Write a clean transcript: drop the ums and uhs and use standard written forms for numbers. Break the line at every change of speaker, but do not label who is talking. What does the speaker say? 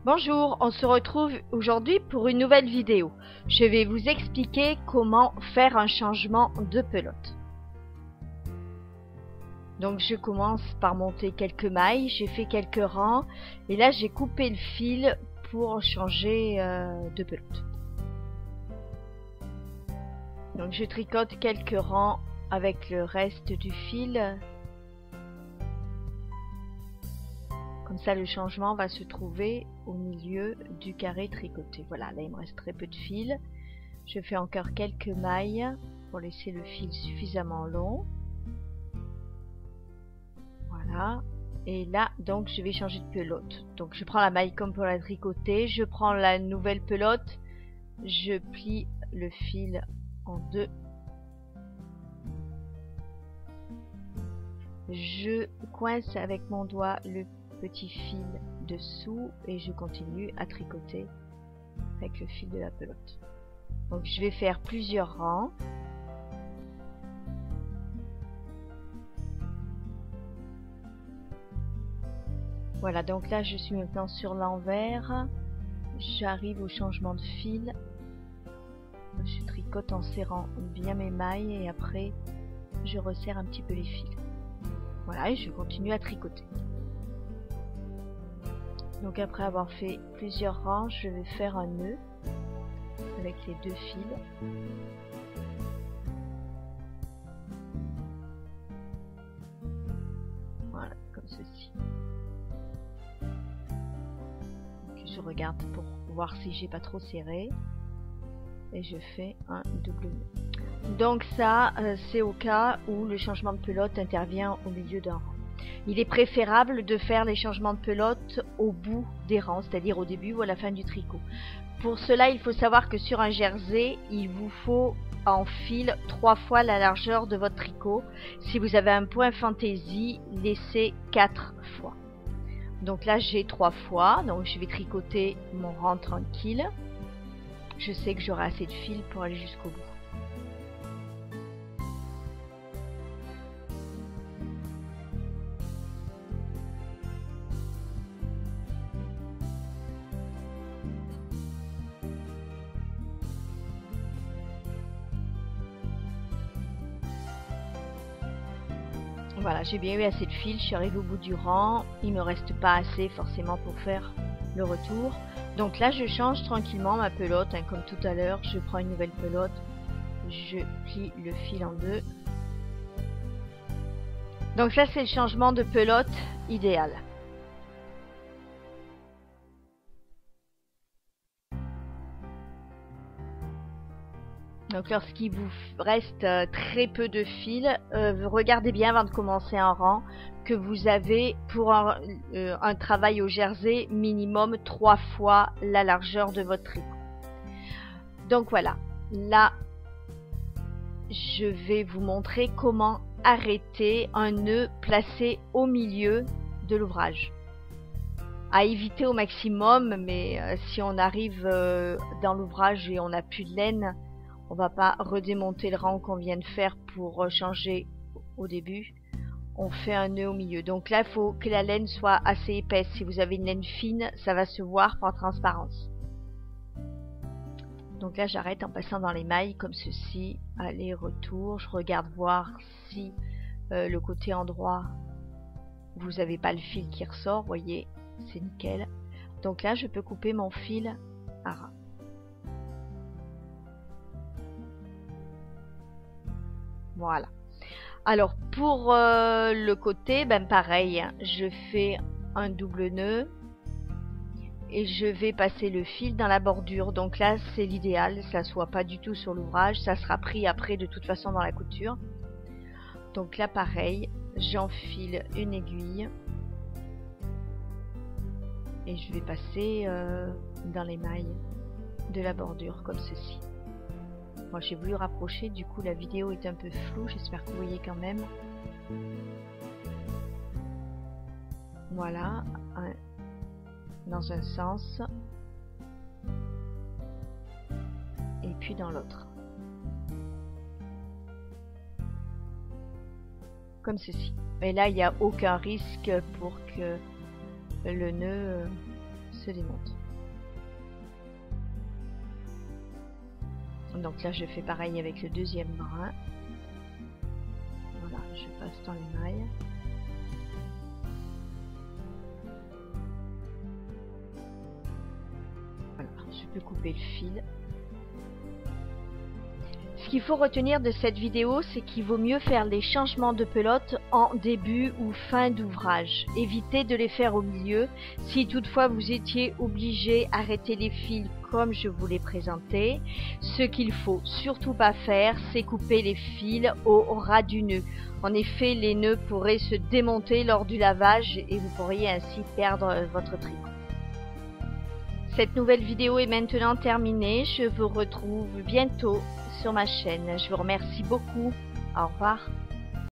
Bonjour, on se retrouve aujourd'hui pour une nouvelle vidéo. Je vais vous expliquer comment faire un changement de pelote. Donc je commence par monter quelques mailles, j'ai fait quelques rangs et là j'ai coupé le fil pour changer de pelote. Donc je tricote quelques rangs avec le reste du fil. Comme ça, le changement va se trouver au milieu du carré tricoté. Voilà, là il me reste très peu de fil. Je fais encore quelques mailles pour laisser le fil suffisamment long. Voilà. Et là, donc, je vais changer de pelote. Donc, je prends la maille comme pour la tricoter. Je prends la nouvelle pelote. Je plie le fil en deux. Je coince avec mon doigt le petit fil dessous et je continue à tricoter avec le fil de la pelote. Donc je vais faire plusieurs rangs. Voilà, donc là je suis maintenant sur l'envers. J'arrive au changement de fil. Je tricote en serrant bien mes mailles et après je resserre un petit peu les fils. Voilà, et je continue à tricoter. Donc après avoir fait plusieurs rangs, je vais faire un nœud avec les deux fils. Voilà, comme ceci. Donc je regarde pour voir si j'ai pas trop serré. Et je fais un double nœud. Donc ça, c'est au cas où le changement de pelote intervient au milieu d'un rang. Il est préférable de faire les changements de pelote au bout des rangs, c'est-à-dire au début ou à la fin du tricot. Pour cela, il faut savoir que sur un jersey, il vous faut en fil 3 fois la largeur de votre tricot. Si vous avez un point fantaisie, laissez 4 fois. Donc là, j'ai 3 fois, donc je vais tricoter mon rang tranquille. Je sais que j'aurai assez de fil pour aller jusqu'au bout. Voilà, j'ai bien eu assez de fil, je suis arrivée au bout du rang. Il me reste pas assez forcément pour faire le retour. Donc là, je change tranquillement ma pelote, hein, comme tout à l'heure. Je prends une nouvelle pelote, je plie le fil en deux. Donc ça, c'est le changement de pelote idéal. Donc lorsqu'il vous reste très peu de fil, regardez bien avant de commencer un rang que vous avez pour un travail au jersey minimum 3 fois la largeur de votre tricot. Donc voilà, là je vais vous montrer comment arrêter un nœud placé au milieu de l'ouvrage. À éviter au maximum, mais si on arrive dans l'ouvrage et on n'a plus de laine, on va pas redémonter le rang qu'on vient de faire pour changer au début. On fait un nœud au milieu. Donc là, il faut que la laine soit assez épaisse. Si vous avez une laine fine, ça va se voir par transparence. Donc là, j'arrête en passant dans les mailles comme ceci. Aller-retour. Je regarde voir si le côté endroit, vous n'avez pas le fil qui ressort. Vous voyez, c'est nickel. Donc là, je peux couper mon fil à ras. Voilà. Alors pour le côté, ben pareil, je fais un double nœud et je vais passer le fil dans la bordure. Donc là, c'est l'idéal, ça soit pas du tout sur l'ouvrage, ça sera pris après de toute façon dans la couture. Donc là, pareil, j'enfile une aiguille et je vais passer dans les mailles de la bordure comme ceci. Moi j'ai voulu rapprocher, du coup la vidéo est un peu floue, j'espère que vous voyez quand même. Voilà, dans un sens et puis dans l'autre. Comme ceci. Et là il n'y a aucun risque pour que le nœud se démonte. Donc là je fais pareil avec le deuxième brin. Voilà, je passe dans les mailles. Voilà, je peux couper le fil. Ce qu'il faut retenir de cette vidéo, c'est qu'il vaut mieux faire les changements de pelote en début ou fin d'ouvrage. Évitez de les faire au milieu. Si toutefois vous étiez obligé, arrêtez les fils comme je vous l'ai présenté. Ce qu'il faut surtout pas faire, c'est couper les fils au ras du nœud. En effet, les nœuds pourraient se démonter lors du lavage et vous pourriez ainsi perdre votre tricot. Cette nouvelle vidéo est maintenant terminée. Je vous retrouve bientôt sur ma chaîne. Je vous remercie beaucoup. Au revoir.